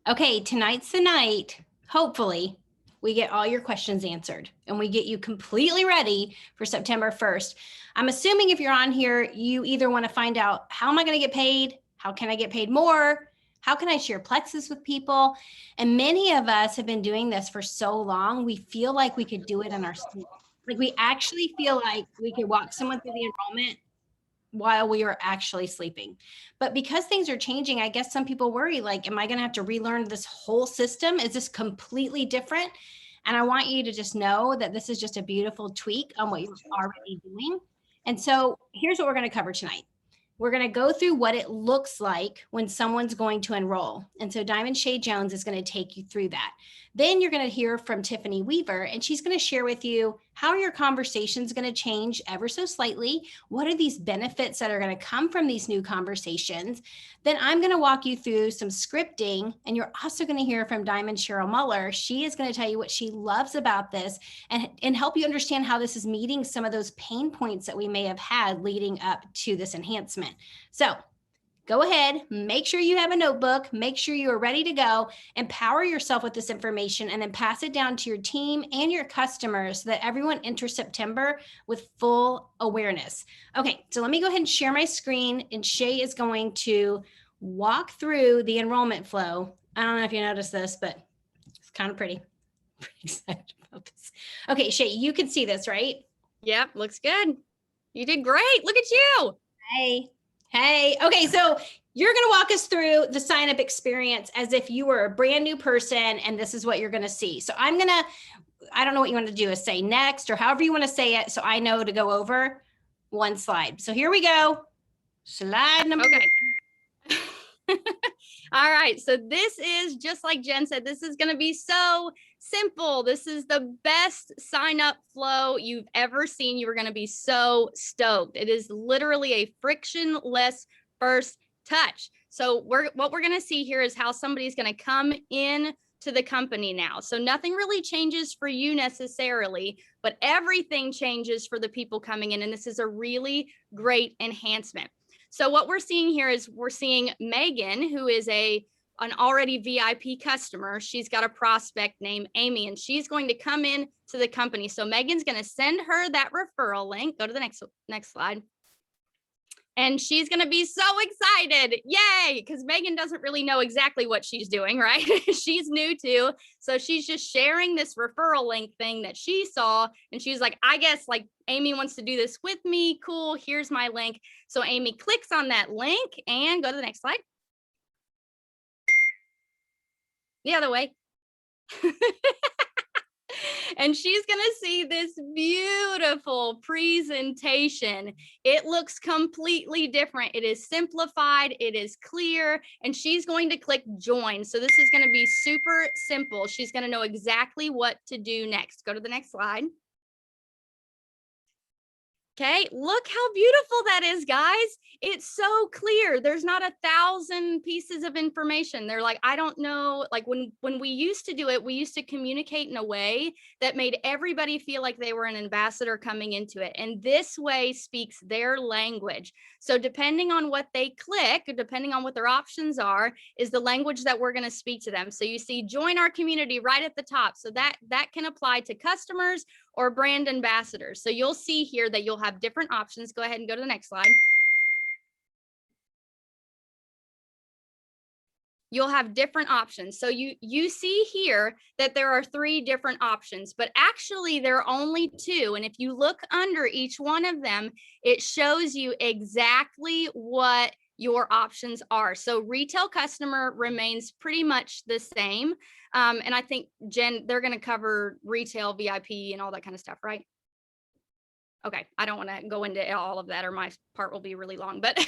Okay, tonight's the night. Hopefully, we get all your questions answered and we get you completely ready for September 1st. I'm assuming if you're on here, you either want to find out how am I going to get paid? How can I get paid more? How can I share plexus with people? And many of us have been doing this for so long, we feel like we could do it in our sleep. Like we actually feel like we could walk someone through the enrollment while we were actually sleeping. But because things are changing, I guess some people worry, like, am I going to have to relearn this whole system? Is this completely different? And I want you to just know that this is just a beautiful tweak on what you're already doing. And so here's what we're going to cover tonight. We're going to go through what it looks like when someone's going to enroll. And so Diamond Shay Jones is going to take you through that. Then you're going to hear from Tiffany Weaver, and she's going to share with you how your conversation is going to change ever so slightly. What are these benefits that are going to come from these new conversations? Then I'm going to walk you through some scripting, and you're also going to hear from Diamond Cheryl Muller. She is going to tell you what she loves about this and help you understand how this is meeting some of those pain points that we may have had leading up to this enhancement. So go ahead, make sure you have a notebook, make sure you are ready to go, empower yourself with this information, and then pass it down to your team and your customers so that everyone enters September with full awareness. Okay, so let me go ahead and share my screen, and Shay is going to walk through the enrollment flow. I don't know if you noticed this, but it's kind of pretty. Pretty excited about this. Okay, Shay, you can see this, right? Yep, looks good. You did great. Look at you. Hey. Hey, okay, so you're going to walk us through the sign-up experience as if you were a brand new person, and this is what you're going to see. So I don't know what you want to do, is say next or however you want to say it, so I know to go over one slide. So here we go. Slide number. Okay. All right, so this is just like Jen said, this is going to be so simple. This is the best sign up flow you've ever seen. You are going to be so stoked. It is literally a frictionless first touch. So what we're going to see here is how somebody's going to come in to the company now. So nothing really changes for you necessarily, but everything changes for the people coming in. And this is a really great enhancement. So what we're seeing here is we're seeing Megan, who is an already VIP customer. She's got a prospect named Amy, and she's going to come in to the company. So Megan's going to send her that referral link. Go to the next slide. And she's going to be so excited. Yay. Because Megan doesn't really know exactly what she's doing, right? She's new too. So she's just sharing this referral link thing that she saw. And she's like, I guess like Amy wants to do this with me. Cool. Here's my link. So Amy clicks on that link and go to the next slide. The other way. And she's going to see this beautiful presentation. It looks completely different. It is simplified. It is clear. And she's going to click join. So this is going to be super simple. She's going to know exactly what to do next. Go to the next slide. Okay, look how beautiful that is, guys. It's so clear. There's not 1,000 pieces of information. They're like, I don't know, like when we used to do it, we used to communicate in a way that made everybody feel like they were an ambassador coming into it. And this way speaks their language. So depending on what they click, depending on what their options are, is the language that we're going to speak to them. So you see join our community right at the top. So that can apply to customers or brand ambassadors. So you'll see here that you'll have different options. Go ahead and go to the next slide. You'll have different options. So you see here that there are 3 different options, but actually there are only 2. And if you look under each one of them, it shows you exactly what your options are. So retail customer remains pretty much the same. And I think, Jen, they're going to cover retail VIP and all that kind of stuff, right? Okay, I don't want to go into all of that or my part will be really long, but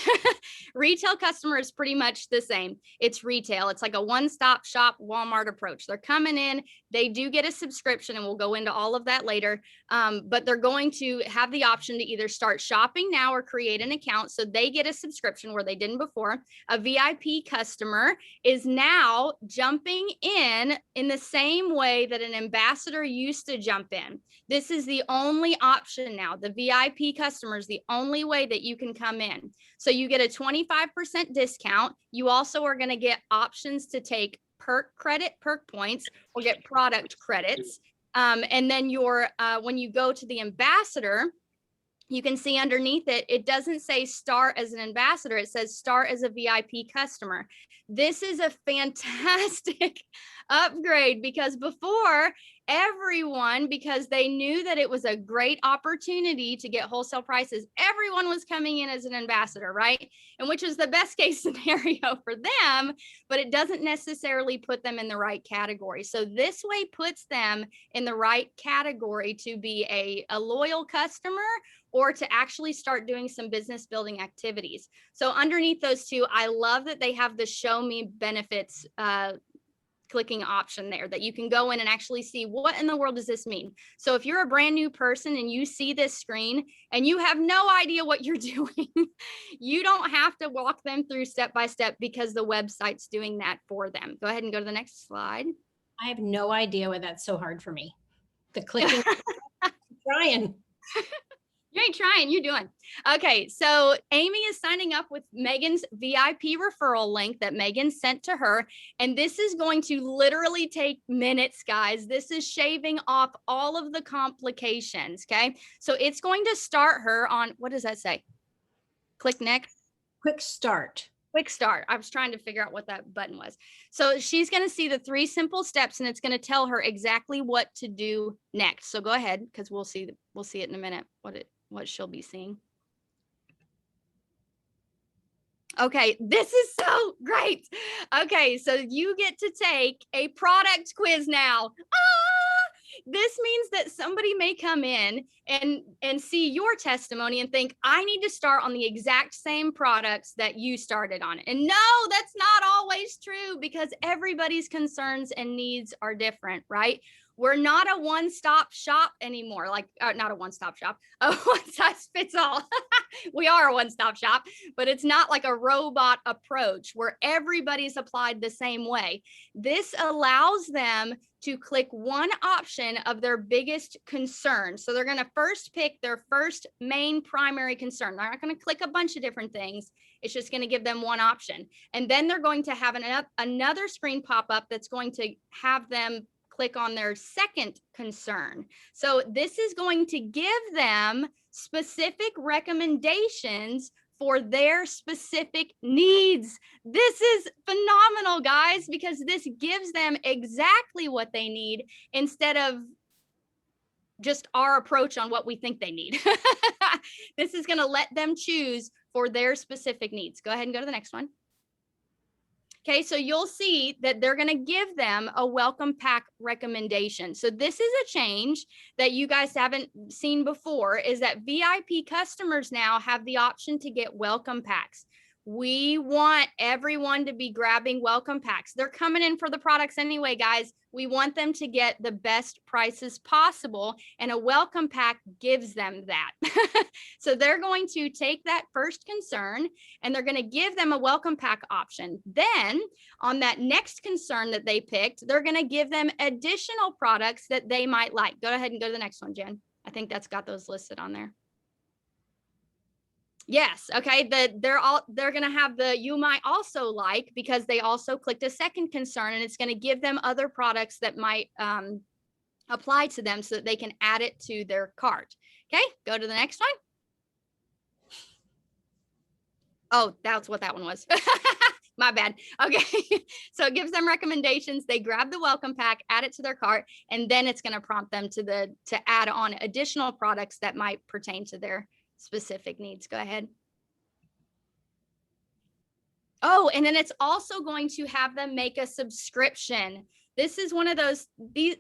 retail customer is pretty much the same. It's retail. It's like a one-stop shop Walmart approach. They're coming in, they do get a subscription, and we'll go into all of that later, but they're going to have the option to either start shopping now or create an account. So they get a subscription where they didn't before. A VIP customer is now jumping in the same way that an ambassador used to jump in. This is the only option now. The VIP customer is the only way that you can come in. So you get a 25% discount. You also are going to get options to take perk points, or get product credits. And then when you go to the ambassador, you can see underneath it, it doesn't say start as an ambassador. It says start as a VIP customer. This is a fantastic upgrade, because before, everyone, because they knew that it was a great opportunity to get wholesale prices, everyone was coming in as an ambassador, right? And which is the best case scenario for them, but it doesn't necessarily put them in the right category. So this way puts them in the right category to be a loyal customer, or to actually start doing some business building activities. So underneath those two, I love that they have the show me benefits clicking option there, that you can go in and actually see what in the world does this mean. So if you're a brand new person and you see this screen and you have no idea what you're doing, you don't have to walk them through step by step, because the website's doing that for them. Go ahead and go to the next slide. I have no idea why that's so hard for me. The clicking, trying. You ain't trying, you doing. Okay, so Amy is signing up with Megan's VIP referral link that Megan sent to her. And this is going to literally take minutes, guys. This is shaving off all of the complications, okay? So it's going to start her on, what does that say? Click next. Quick start. Quick start. I was trying to figure out what that button was. So she's going to see the 3 simple steps, and it's going to tell her exactly what to do next. So go ahead, because we'll see it in a minute, what she'll be seeing. Okay, this is so great. Okay, so you get to take a product quiz now. This means that somebody may come in and see your testimony and think, I need to start on the exact same products that you started on. And no, that's not always true, because everybody's concerns and needs are different, right? We're not a one-stop shop anymore, not a one-stop shop, a one-size-fits-all. We are a one-stop shop, but it's not like a robot approach where everybody's applied the same way. This allows them to click one option of their biggest concern. So they're going to first pick their first main primary concern. They're not going to click a bunch of different things. It's just going to give them one option. And then they're going to have another screen pop up that's going to have them click on their second concern. So this is going to give them specific recommendations for their specific needs. This is phenomenal, guys, because this gives them exactly what they need instead of just our approach on what we think they need. This is going to let them choose for their specific needs. Go ahead and go to the next one. Okay, so you'll see that they're going to give them a welcome pack recommendation. So this is a change that you guys haven't seen before, is that VIP customers now have the option to get welcome packs. We want everyone to be grabbing welcome packs. They're coming in for the products anyway, guys. We want them to get the best prices possible, and a welcome pack gives them that. So they're going to take that first concern and they're going to give them a welcome pack option. Then on that next concern that they picked, they're going to give them additional products that they might like. Go ahead and go to the next one, Jen. I think that's got those listed on there. Yes. Okay. They're going to have the you might also like, because they also clicked a second concern, and it's going to give them other products that might apply to them so that they can add it to their cart. Okay. Go to the next one. Oh, that's what that one was. My bad. Okay. So it gives them recommendations. They grab the welcome pack, add it to their cart, and then it's going to prompt them to add on additional products that might pertain to their specific needs. Go ahead. Oh, and then it's also going to have them make a subscription. This is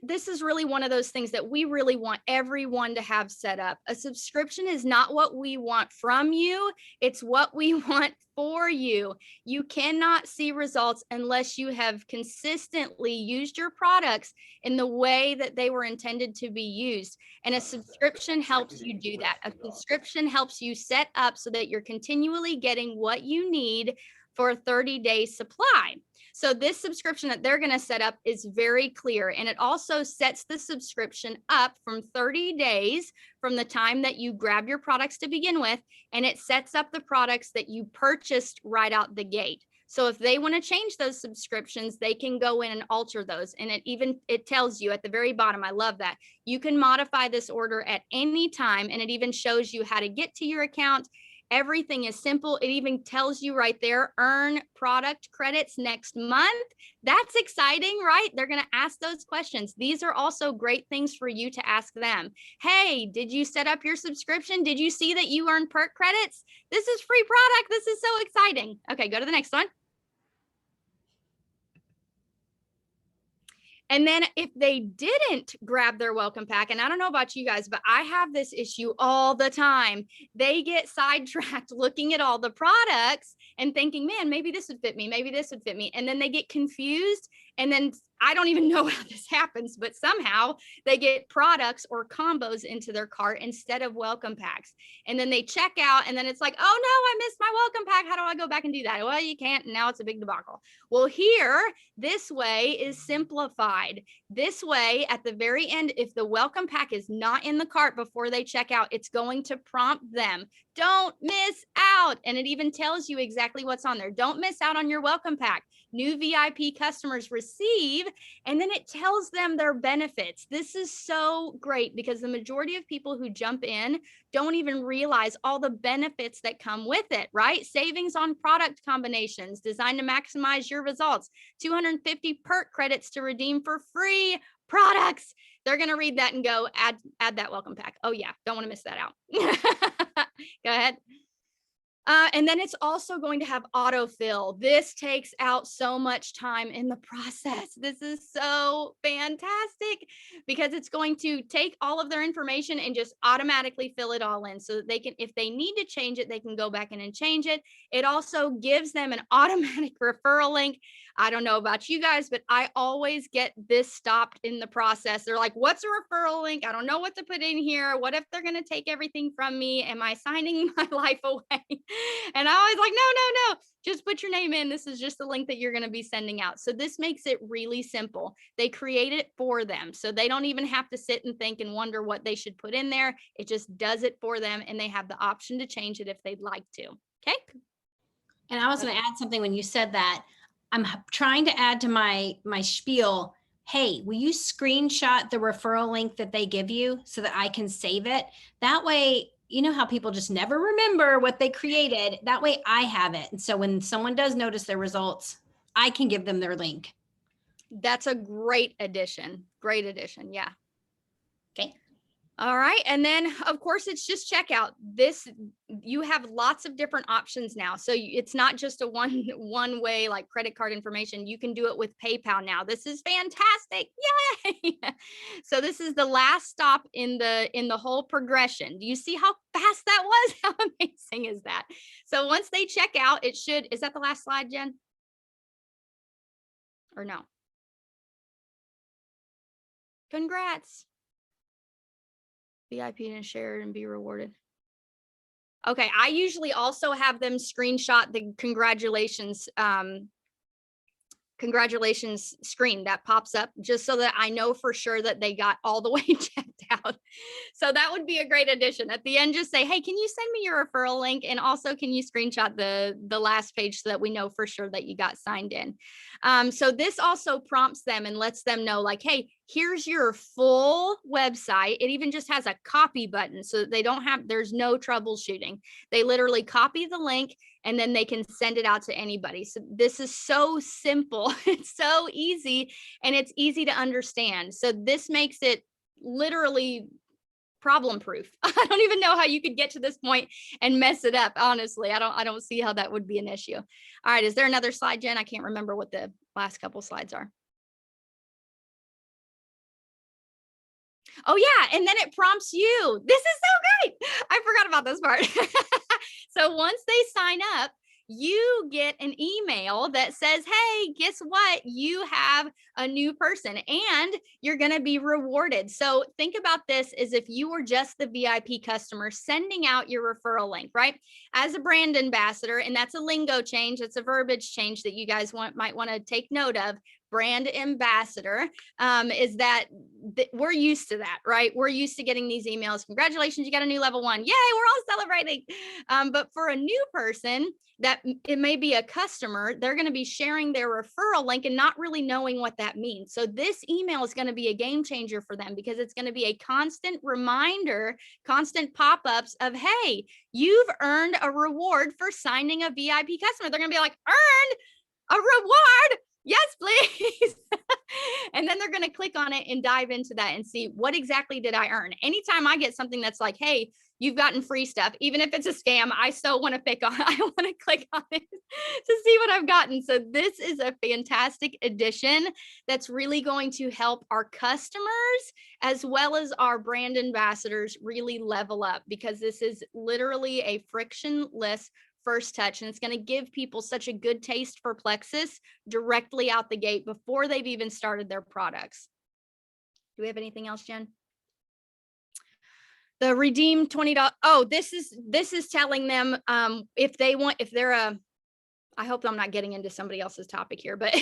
this is really one of those things that we really want everyone to have set up. A subscription is not what we want from you. It's what we want for you. You cannot see results unless you have consistently used your products in the way that they were intended to be used. And a subscription helps you do that. A subscription helps you set up so that you're continually getting what you need for a 30-day supply. So this subscription that they're going to set up is very clear, and it also sets the subscription up from 30 days from the time that you grab your products to begin with, and it sets up the products that you purchased right out the gate. So if they want to change those subscriptions, they can go in and alter those. And it tells you at the very bottom, I love that, you can modify this order at any time. And it even shows you how to get to your account. Everything is simple. It even tells you right there, earn product credits next month. That's exciting, right? They're going to ask those questions. These are also great things for you to ask them. Hey, did you set up your subscription? Did you see that you earn perk credits? This is free product. This is so exciting. Okay, go to the next one. And then if they didn't grab their welcome pack, and I don't know about you guys, but I have this issue all the time. They get sidetracked looking at all the products and thinking, man, maybe this would fit me. Maybe this would fit me. And then they get confused. And then I don't even know how this happens, but somehow they get products or combos into their cart instead of welcome packs. And then they check out and then it's like, oh no, I missed my welcome pack. How do I go back and do that? Well, you can't. And now it's a big debacle. Well, here, this way is simplified. This way, at the very end, if the welcome pack is not in the cart before they check out, it's going to prompt them. Don't miss out. And it even tells you exactly what's on there. Don't miss out on your welcome pack. New VIP customers receive, and then it tells them their benefits. This is so great because the majority of people who jump in don't even realize all the benefits that come with it, right? Savings on product combinations designed to maximize your results, 250 perk credits to redeem for free products. They're going to read that and go, add that welcome pack. Oh yeah, don't want to miss that out. Go ahead. And then it's also going to have autofill. This takes out so much time in the process. This is so fantastic because it's going to take all of their information and just automatically fill it all in so that they can, if they need to change it, they can go back in and change it. It also gives them an automatic referral link. I don't know about you guys, but I always get this stopped in the process. They're like, what's a referral link? I don't know what to put in here. What if they're going to take everything from me? Am I signing my life away? And I always like, no, just put your name in. This is just the link that you're going to be sending out. So this makes it really simple. They create it for them. So they don't even have to sit and think and wonder what they should put in there. It just does it for them. And they have the option to change it if they'd like to. Okay. And I was going to add something when you said that. I'm trying to add to my spiel. Hey, will you screenshot the referral link that they give you so that I can save it? That way, you know how people just never remember what they created. That way I have it. And so when someone does notice their results, I can give them their link. That's a great addition. Great addition. Yeah. Okay. All right. And then of course it's just checkout. This, you have lots of different options now. So it's not just a one way like credit card information. You can do it with PayPal now. This is fantastic. Yay. So this is the last stop in the whole progression. Do you see how fast that was? How amazing is that? So once they check out, it should, is that the last slide, Jen? Or no? Congrats. VIP and share and be rewarded. Okay, I usually also have them screenshot the congratulations screen that pops up just so that I know for sure that they got all the way checked out. So that would be a great addition. At the end, just say, hey, can you send me your referral link? And also, can you screenshot the last page so that we know for sure that you got signed in? So this also prompts them and lets them know like, hey, here's your full website. It even just has a copy button so that they don't have, there's no troubleshooting. They literally copy the link and then they can send it out to anybody. So this is so simple. It's so easy and it's easy to understand. So this makes it literally problem proof. I don't even know how you could get to this point and mess it up. Honestly, I don't see how that would be an issue. All right. Is there another slide, Jen? I can't remember what the last couple slides are. Oh yeah. And then it prompts you. This is so great. I forgot about this part. So once they sign up, you get an email that says, hey, guess what? You have a new person and you're going to be rewarded. So think about this as if you were just the VIP customer sending out your referral link, right? As a brand ambassador, and that's a lingo change. It's a verbiage change that you guys might want to take note of. brand ambassador, is that we're used to that, right? We're used to getting these emails. Congratulations, you got a new level 1. Yay, we're all celebrating. But for a new person, that it may be a customer, they're going to be sharing their referral link and not really knowing what that means. So this email is going to be a game changer for them, because it's going to be a constant reminder, constant pop-ups of, hey, you've earned a reward for signing a VIP customer. They're going to be like, earned a reward? Yes, please. And then they're going to click on it and dive into that and see, what exactly did I earn? Anytime I get something that's like, hey, you've gotten free stuff, even if it's a scam, I still want to click on it to see what I've gotten. So this is a fantastic addition that's really going to help our customers as well as our brand ambassadors really level up, because this is literally a frictionless first touch, and it's going to give people such a good taste for Plexus directly out the gate before they've even started their products. Do we have anything else, Jen? The redeem $20. Oh, this is telling them if they're a, I hope I'm not getting into somebody else's topic here, but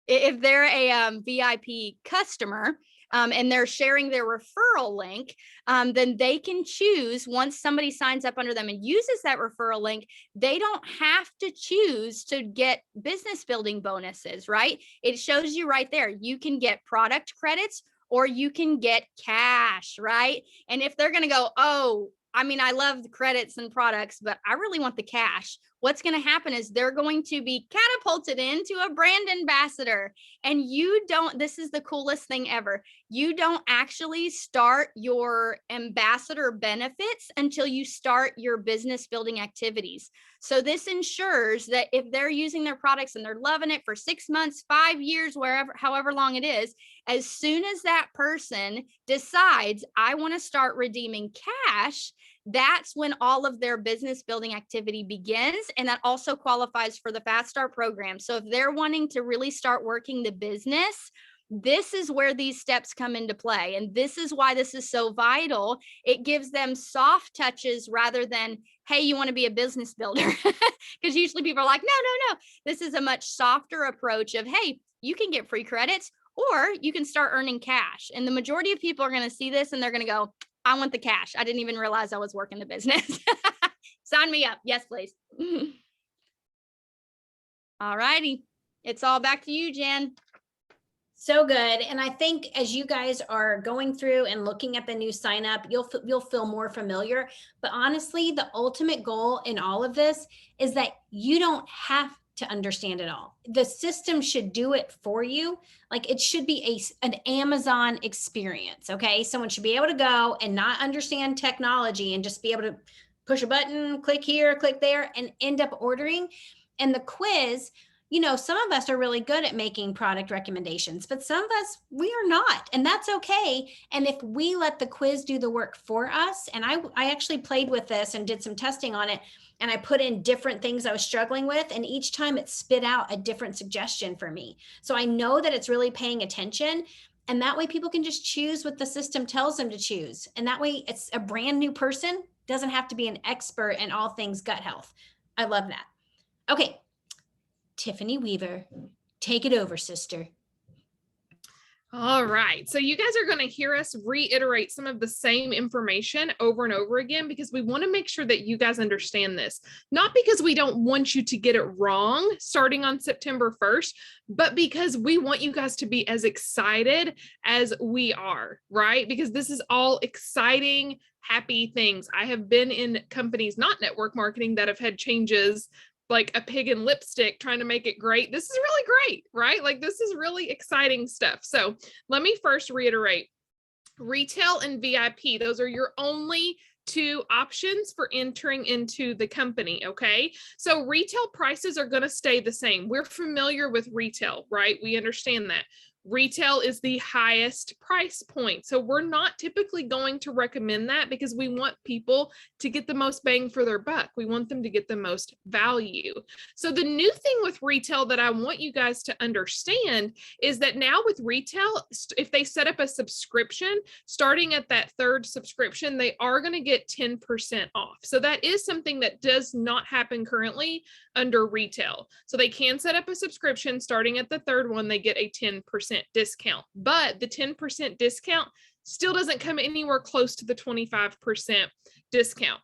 if they're a VIP customer, and they're sharing their referral link, then they can choose, once somebody signs up under them and uses that referral link, they don't have to choose to get business building bonuses, right? It shows you right there. You can get product credits or you can get cash, right? And if they're going to go, oh, I mean, I love the credits and products, but I really want the cash, what's going to happen is they're going to be catapulted into a brand ambassador. And this is the coolest thing ever. You don't actually start your ambassador benefits until you start your business building activities. So this ensures that if they're using their products and they're loving it for 6 months, 5 years, however long it is, as soon as that person decides, I want to start redeeming cash, that's when all of their business building activity begins. And that also qualifies for the Fast Start program. So if they're wanting to really start working the business, this is where these steps come into play. And this is why this is so vital. It gives them soft touches rather than, hey, you want to be a business builder? Because usually people are like, no. This is a much softer approach of, hey, you can get free credits or you can start earning cash. And the majority of people are going to see this and they're going to go, I want the cash. I didn't even realize I was working the business. Sign me up. Yes, please. All righty. It's all back to you, Jen. So good. And I think as you guys are going through and looking at the new sign up, you'll feel more familiar. But honestly, the ultimate goal in all of this is that you don't have to understand it all. The system should do it for you. Like it should be an Amazon experience. Okay. Someone should be able to go and not understand technology and just be able to push a button, click here, click there, and end up ordering. And the quiz, you know, some of us are really good at making product recommendations, but some of us, we are not, and that's okay. And if we let the quiz do the work for us, and I actually played with this and did some testing on it, and I put in different things I was struggling with, and each time it spit out a different suggestion for me. So I know that it's really paying attention, and that way people can just choose what the system tells them to choose. And that way it's a brand new person, doesn't have to be an expert in all things gut health. I love that. Okay. Tiffany Weaver, take it over, sister. All right. So you guys are going to hear us reiterate some of the same information over and over again, because we want to make sure that you guys understand this, not because we don't want you to get it wrong starting on September 1st, but because we want you guys to be as excited as we are, right? Because this is all exciting, happy things. I have been in companies, not network marketing, that have had changes like a pig in lipstick trying to make it great. This is really great, right? Like this is really exciting stuff. So let me first reiterate, retail and VIP, those are your only two options for entering into the company, okay? So retail prices are going to stay the same. We're familiar with retail, right? We understand that. Retail is the highest price point. So we're not typically going to recommend that because we want people to get the most bang for their buck. We want them to get the most value. So the new thing with retail that I want you guys to understand is that now with retail, if they set up a subscription, starting at that third subscription, they are going to get 10% off. So that is something that does not happen currently under retail. So they can set up a subscription starting at the third one, they get a 10% discount, but the 10% discount still doesn't come anywhere close to the 25% discount.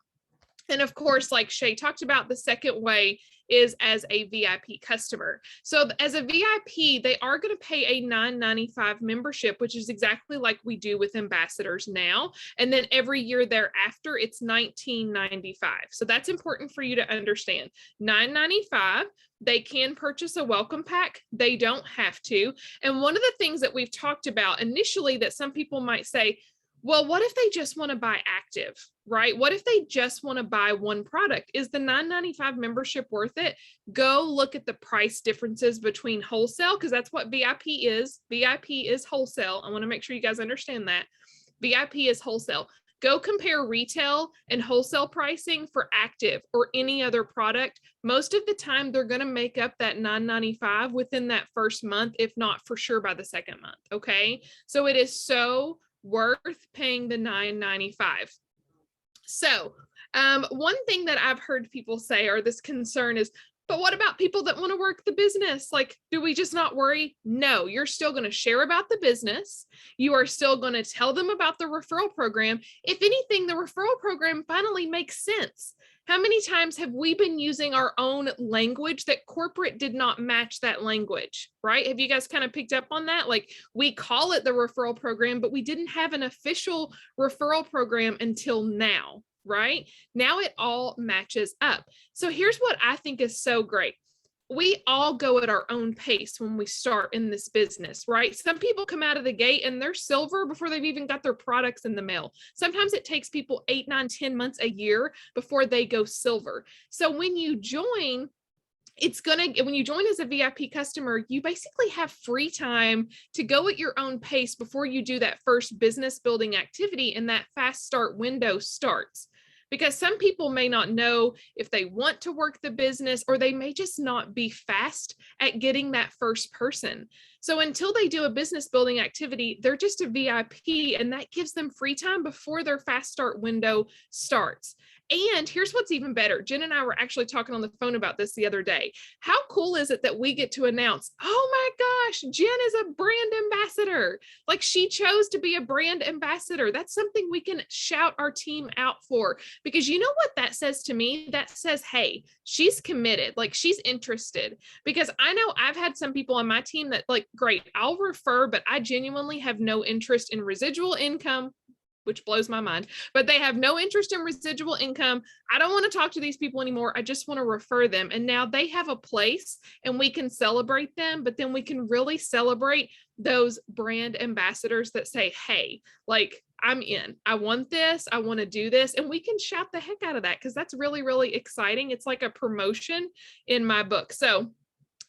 And of course, like Shay talked about, the second way is as a VIP customer. So as a VIP, they are going to pay a $9.95 membership, which is exactly like we do with ambassadors now. And then every year thereafter, it's $19.95. So that's important for you to understand. $9.95. They can purchase a welcome pack. They don't have to. And one of the things that we've talked about initially that some people might say, well, what if they just want to buy active, right? What if they just want to buy one product? Is the $9.95 membership worth it? Go look at the price differences between wholesale, because that's what VIP is. VIP is wholesale. I want to make sure you guys understand that. VIP is wholesale. Go compare retail and wholesale pricing for active or any other product. Most of the time, they're going to make up that $9.95 within that first month, if not for sure by the second month, okay? So it is so worth paying the $9.95. So one thing that I've heard people say, or this concern is, but what about people that want to work the business? Like, do we just not worry? No, you're still going to share about the business. You are still going to tell them about the referral program. If anything, the referral program finally makes sense. How many times have we been using our own language that corporate did not match that language, right? Have you guys kind of picked up on that? Like, we call it the referral program, but we didn't have an official referral program until now, right? Now it all matches up. So here's what I think is so great. We all go at our own pace when we start in this business, right? Some people come out of the gate and they're silver before they've even got their products in the mail. Sometimes it takes people 8, 9, 10 months, a year before they go silver. So when you join, when you join as a VIP customer, you basically have free time to go at your own pace before you do that first business building activity and that fast start window starts. Because some people may not know if they want to work the business, or they may just not be fast at getting that first person. So until they do a business building activity, they're just a VIP, and that gives them free time before their fast start window starts. And here's what's even better. Jen and I were actually talking on the phone about this the other day. How cool is it that we get to announce, oh my gosh, Jen is a brand ambassador. Like, she chose to be a brand ambassador. That's something we can shout our team out for, because you know what that says to me? That says, hey, she's committed. Like, she's interested. Because I know I've had some people on my team that, like, great, I'll refer, but I genuinely have no interest in residual income, which blows my mind, but they have no interest in residual income. I don't want to talk to these people anymore. I just want to refer them. And now they have a place and we can celebrate them, but then we can really celebrate those brand ambassadors that say, hey, like, I'm in, I want this, I want to do this. And we can shout the heck out of that, because that's really, really exciting. It's like a promotion in my book. So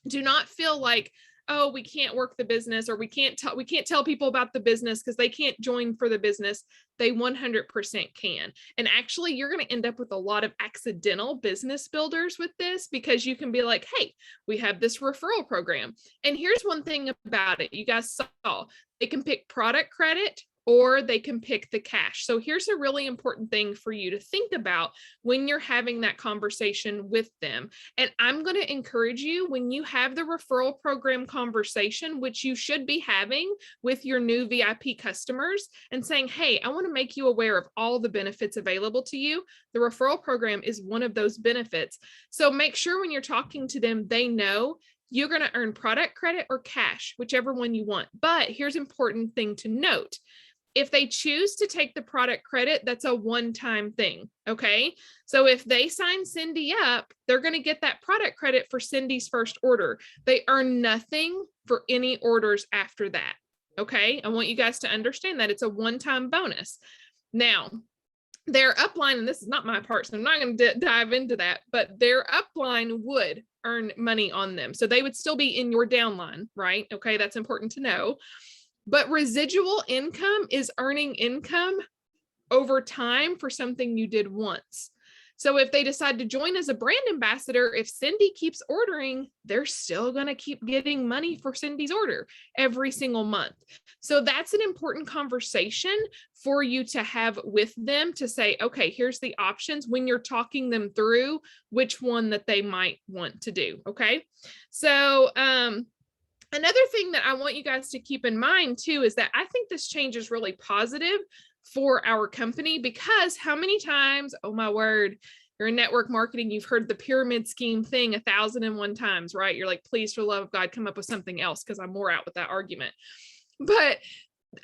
do not feel like, oh, we can't work the business, or we can't tell people about the business because they can't join for the business. They 100% can. And actually, you're going to end up with a lot of accidental business builders with this, because you can be like, hey, we have this referral program. And here's one thing about it. You guys saw, they can pick product credit, or they can pick the cash. So here's a really important thing for you to think about when you're having that conversation with them. And I'm going to encourage you, when you have the referral program conversation, which you should be having with your new VIP customers, and saying, hey, I want to make you aware of all the benefits available to you. The referral program is one of those benefits. So make sure when you're talking to them, they know you're going to earn product credit or cash, whichever one you want. But here's an important thing to note. If they choose to take the product credit, that's a one-time thing, okay? So if they sign Cindy up, they're going to get that product credit for Cindy's first order. They earn nothing for any orders after that, okay? I want you guys to understand that it's a one-time bonus. Now, their upline, and this is not my part, so I'm not going to dive into that, but their upline would earn money on them. So they would still be in your downline, right? Okay, that's important to know. But residual income is earning income over time for something you did once. So if they decide to join as a brand ambassador, if Cindy keeps ordering, they're still going to keep getting money for Cindy's order every single month. So that's an important conversation for you to have with them to say, okay, here's the options when you're talking them through which one that they might want to do. Okay. So, another thing that I want you guys to keep in mind too, is that I think this change is really positive for our company, because how many times, oh my word, you're in network marketing, you've heard the pyramid scheme thing 1,001 times, right? You're like, please, for the love of God, come up with something else, because I'm more out with that argument. But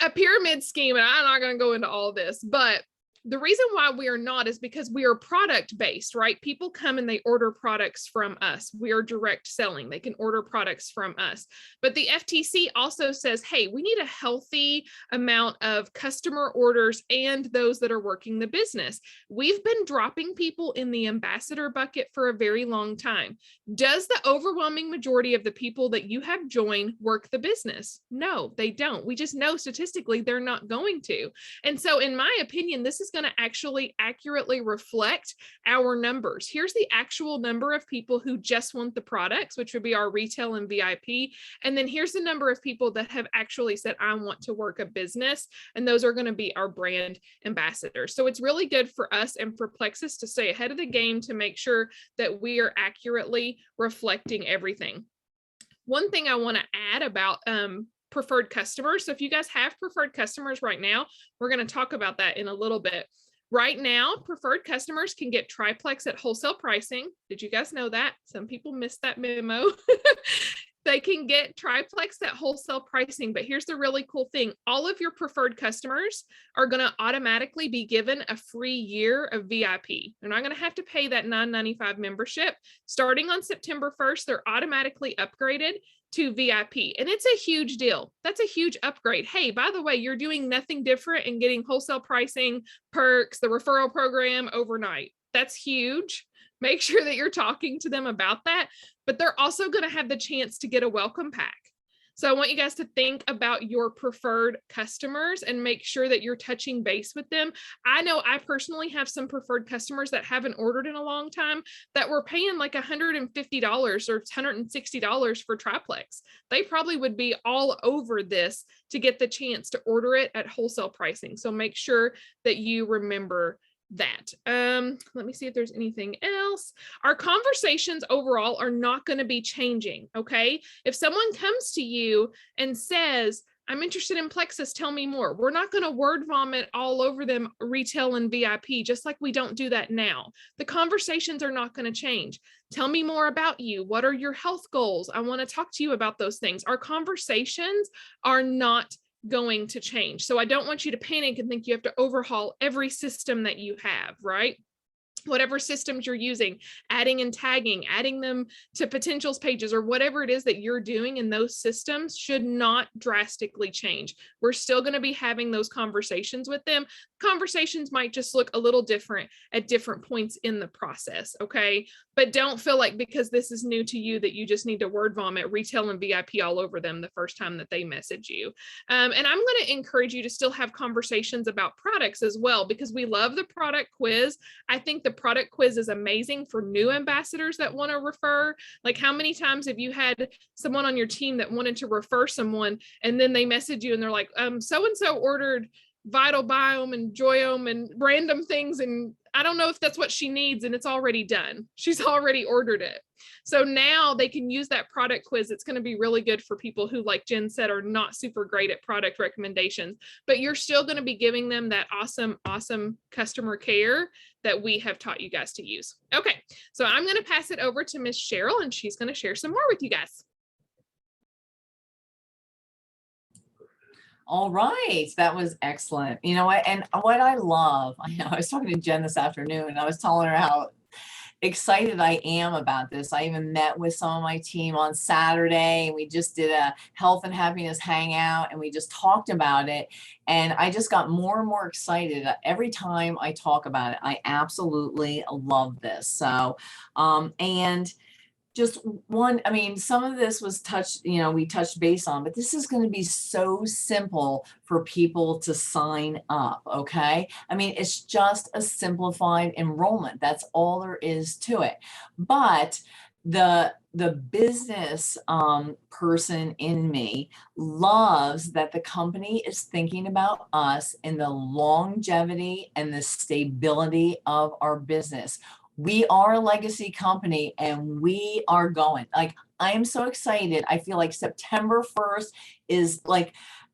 a pyramid scheme, and I'm not going to go into all this, but the reason why we are not is because we are product based, right? People come and they order products from us. We are direct selling. They can order products from us. But the FTC also says, hey, we need a healthy amount of customer orders and those that are working the business. We've been dropping people in the ambassador bucket for a very long time. Does the overwhelming majority of the people that you have joined work the business? No, they don't. We just know statistically they're not going to. And so in my opinion, this is going to actually accurately reflect our numbers. Here's the actual number of people who just want the products, which would be our retail and VIP. And then here's the number of people that have actually said, I want to work a business. And those are going to be our brand ambassadors. So it's really good for us and for Plexus to stay ahead of the game to make sure that we are accurately reflecting everything. One thing I want to add about preferred customers. So if you guys have preferred customers right now, we're going to talk about that in a little bit. Right now, preferred customers can get triplex at wholesale pricing. Did you guys know that? Some people missed that memo. They can get triplex at wholesale pricing, but here's the really cool thing. All of your preferred customers are going to automatically be given a free year of VIP. They're not going to have to pay that $9.95 membership. Starting on September 1st, they're automatically upgraded to VIP. And it's a huge deal. That's a huge upgrade. Hey, by the way, you're doing nothing different and getting wholesale pricing, perks, the referral program overnight. That's huge. Make sure that you're talking to them about that, but they're also going to have the chance to get a welcome pack. So I want you guys to think about your preferred customers and make sure that you're touching base with them. I know I personally have some preferred customers that haven't ordered in a long time that were paying like $150 or $160 for triplex. They probably would be all over this to get the chance to order it at wholesale pricing. So make sure that you remember that. Let me see if there's anything else. Our conversations overall are not going to be changing. Okay. If someone comes to you and says, I'm interested in Plexus, tell me more. We're not going to word vomit all over them retail and VIP, just like we don't do that now. The conversations are not going to change. Tell me more about you. What are your health goals? I want to talk to you about those things. Our conversations are not going to change. So I don't want you to panic and think you have to overhaul every system that you have, right? Whatever systems you're using, adding and tagging, adding them to potentials pages, or whatever it is that you're doing in those systems should not drastically change. We're still going to be having those conversations with them. Conversations might just look a little different at different points in the process. Okay. But don't feel like because this is new to you that you just need to word vomit retail and VIP all over them the first time that they message you. And I'm going to encourage you to still have conversations about products as well, because we love the product quiz. I think the product quiz is amazing for new ambassadors that want to refer. Like, how many times have you had someone on your team that wanted to refer someone and then they message you and they're like, so-and-so ordered Vital Biome and Joyome and random things, and I don't know if that's what she needs, and it's already done. She's already ordered it. So now they can use that product quiz. It's going to be really good for people who, like Jen said, are not super great at product recommendations, but you're still going to be giving them that awesome customer care that we have taught you guys to use. Okay, so I'm going to pass it over to Miss Cheryl, and she's going to share some more with you guys. All right, that was excellent. You know what, and what I love, I was talking to Jen this afternoon, and I was telling her how excited I am about this. I even met with some of my team on Saturday, and we just did a health and happiness hangout, and we just talked about it. And I just got more and more excited every time I talk about it. I absolutely love this. So, and just one, I mean, some of this was touched, we touched base on, but this is going to be so simple for people to sign up. Okay. I mean, it's just a simplified enrollment. That's all there is to it. But the business person in me loves that the company is thinking about us in the longevity and the stability of our business. We are a legacy company, and we are going. Like, I am so excited. I feel like September 1st is like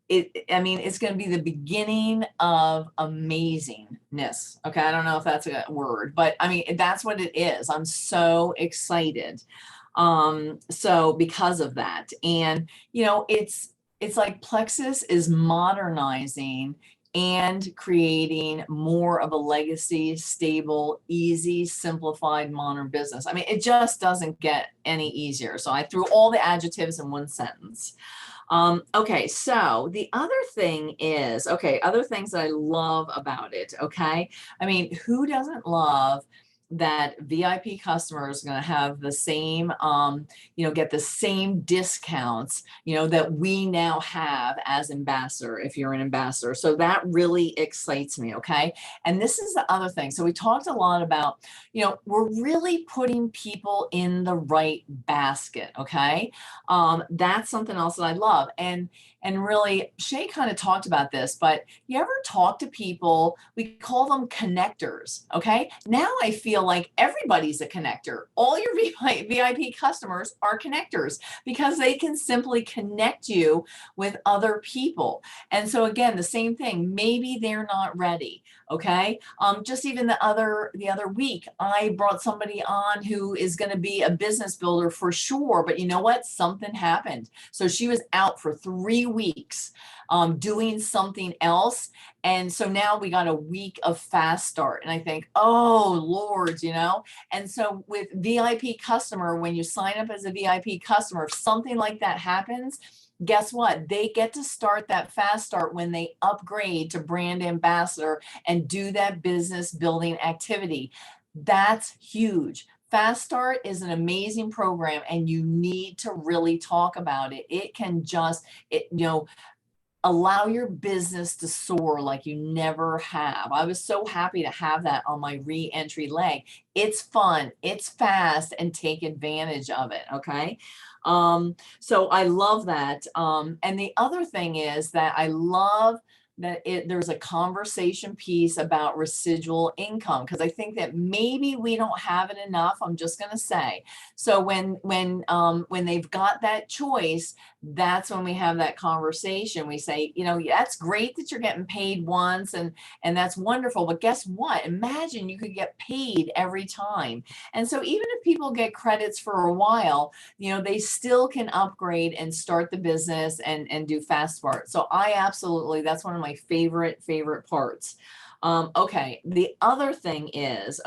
it. I mean, it's going to be the beginning of amazingness. Okay. I don't know if that's a word, but I mean, that's what it is. I'm so excited. So because of that, and it's like Plexus is modernizing and creating more of a legacy, stable, easy, simplified, modern business. I mean, it just doesn't get any easier. So I threw all the adjectives in one sentence. Okay, so the other thing is, other things that I love about it, okay? I mean, who doesn't love that VIP customers are going to have the same, get the same discounts, that we now have as ambassador, if you're an ambassador. So that really excites me. Okay. And this is the other thing. So we talked a lot about, we're really putting people in the right basket. Okay. That's something else that I love. And really, Shay kind of talked about this, but you ever talk to people, we call them connectors, okay? Now I feel like everybody's a connector. All your VIP customers are connectors because they can simply connect you with other people. And so again, the same thing, maybe they're not ready, okay? Just even the other week, I brought somebody on who is going to be a business builder for sure, but you know what? Something happened. So she was out for 3 weeks doing something else. And so now we got a week of fast start. And I think, oh, Lord, and so with VIP customer, when you sign up as a VIP customer, if something like that happens, guess what? They get to start that fast start when they upgrade to brand ambassador and do that business building activity. That's huge. Fast Start is an amazing program, and you need to really talk about it. It can just, allow your business to soar like you never have. I was so happy to have that on my re-entry leg. It's fun, it's fast, and take advantage of it. Okay. So I love that. And the other thing is that I love that there's a conversation piece about residual income, because I think that maybe we don't have it enough. I'm just going to say. So when they've got that choice, that's when we have that conversation. We say, that's great that you're getting paid once, and that's wonderful. But guess what? Imagine you could get paid every time. And so even if people get credits for a while, they still can upgrade and start the business and do fast start. So I absolutely, that's one of my favorite parts. Okay. The other thing is,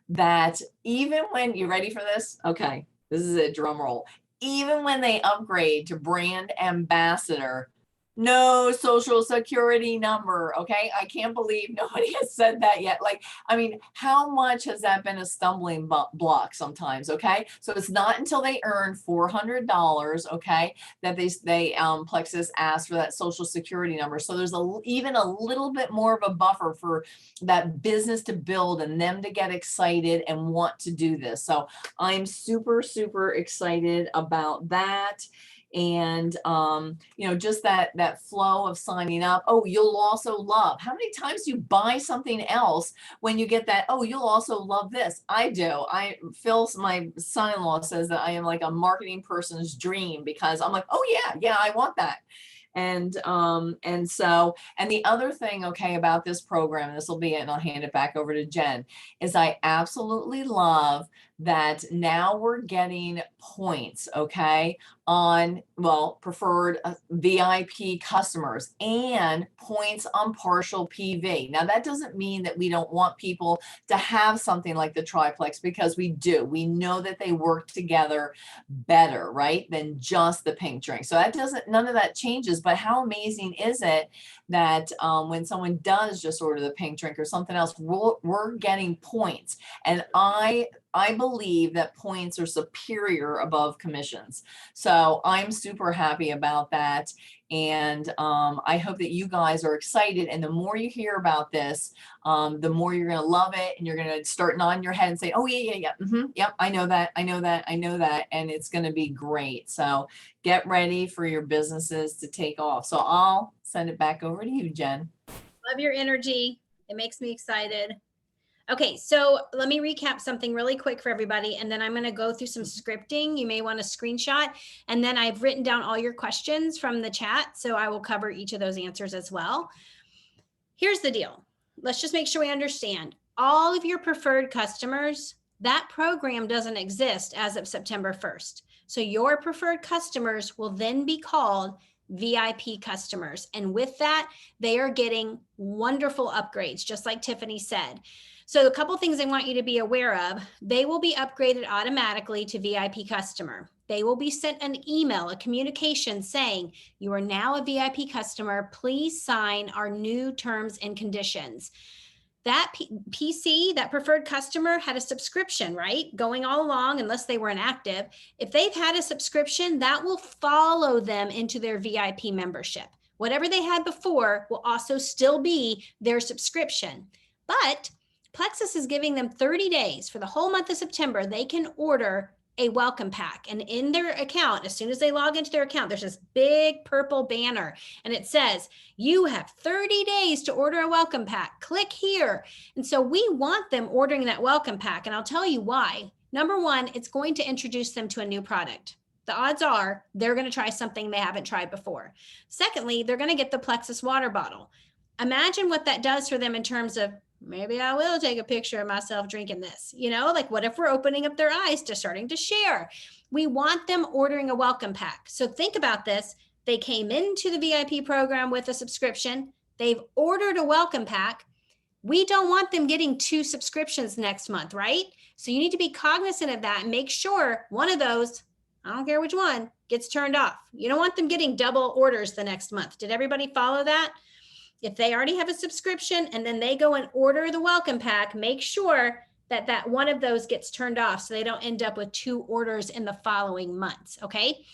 that even when you're ready for this, this is a drum roll. Even when they upgrade to brand ambassador, no social security number. Okay. I can't believe nobody has said that yet. Like, I mean, how much has that been a stumbling block sometimes? Okay. So it's not until they earn $400, that they Plexus asks for that social security number. So there's even a little bit more of a buffer for that business to build and them to get excited and want to do this. So I'm super, super excited about that. And, just that flow of signing up. Oh, you'll also love. How many times do you buy something else when you get that? Oh, you'll also love this. I do. Phil, my son-in-law, says that I am like a marketing person's dream, because I'm like, oh yeah, I want that. And the other thing, about this program, this will be it, and I'll hand it back over to Jen, is I absolutely love that now we're getting points, okay, on, well, preferred VIP customers and points on partial PV. Now, that doesn't mean that we don't want people to have something like the triplex, because we do. We know that they work together better, right, than just the pink drink. So that doesn't, none of that changes. But how amazing is it that when someone does just order the pink drink or something else, we're getting points. And I believe that points are superior above commissions. So I'm super happy about that. And I hope that you guys are excited. And the more you hear about this, the more you're going to love it. And you're going to start nodding your head and say, oh, yeah. Yep, I know that. And it's going to be great. So get ready for your businesses to take off. So I'll send it back over to you, Jen. Love your energy. It makes me excited. Okay, so let me recap something really quick for everybody, and then I'm going to go through some scripting. You may want to screenshot, and then I've written down all your questions from the chat, so I will cover each of those answers as well. Here's the deal. Let's just make sure we understand. All of your preferred customers, that program doesn't exist as of September 1st. So your preferred customers will then be called VIP customers. And with that, they are getting wonderful upgrades, just like Tiffany said. So a couple things I want you to be aware of. They will be upgraded automatically to VIP customer. They will be sent an email, a communication saying, you are now a VIP customer. Please sign our new terms and conditions. That PC, that preferred customer, had a subscription, right? Going all along, unless they were inactive. If they've had a subscription, that will follow them into their VIP membership. Whatever they had before will also still be their subscription. But Plexus is giving them 30 days for the whole month of September. They can order a welcome pack, and in their account, as soon as they log into their account, there's this big purple banner and it says, you have 30 days to order a welcome pack. Click here. And so we want them ordering that welcome pack, and I'll tell you why. Number one, it's going to introduce them to a new product. The odds are they're going to try something they haven't tried before. Secondly, they're going to get the Plexus water bottle. Imagine what that does for them in terms of, maybe I will take a picture of myself drinking this, like what if we're opening up their eyes to starting to share? We want them ordering a welcome pack. So think about this. They came into the VIP program with a subscription. They've ordered a welcome pack. We don't want them getting 2 subscriptions next month, right? So you need to be cognizant of that and make sure one of those, I don't care which one, gets turned off. You don't want them getting double orders the next month. Did everybody follow that? If they already have a subscription and then they go and order the welcome pack, make sure that one of those gets turned off so they don't end up with 2 orders in the following months, okay?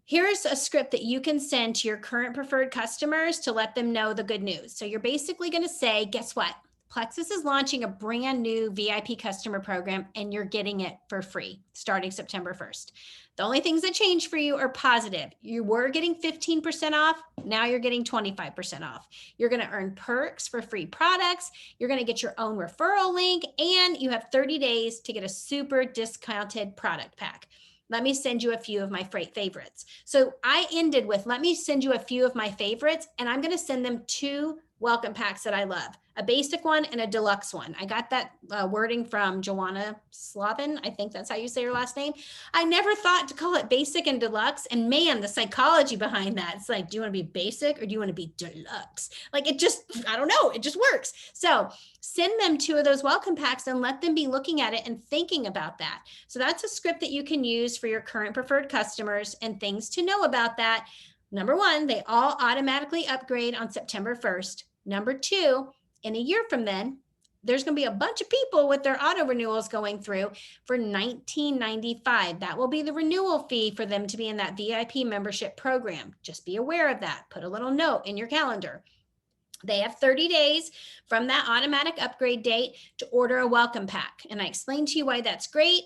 Here's a script that you can send to your current preferred customers to let them know the good news. So you're basically going to say, guess what? Plexus is launching a brand new VIP customer program, and you're getting it for free starting September 1st. The only things that change for you are positive. You were getting 15% off. Now you're getting 25% off. You're going to earn perks for free products. You're going to get your own referral link, and you have 30 days to get a super discounted product pack. Let me send you a few of my favorites. So I ended with, let me send you a few of my favorites, and I'm going to send them 2 welcome packs that I love, a basic one and a deluxe one. I got that wording from Joanna Slavin. I think that's how you say her last name. I never thought to call it basic and deluxe. And man, the psychology behind that, it's like, do you want to be basic or do you want to be deluxe? Like it just, I don't know, it just works. So send them 2 of those welcome packs and let them be looking at it and thinking about that. So that's a script that you can use for your current preferred customers, and things to know about that. Number 1, they all automatically upgrade on September 1st. Number 2, in a year from then, there's going to be a bunch of people with their auto renewals going through for $19.95. That will be the renewal fee for them to be in that VIP membership program. Just be aware of that. Put a little note in your calendar. They have 30 days from that automatic upgrade date to order a welcome pack. And I explained to you why that's great.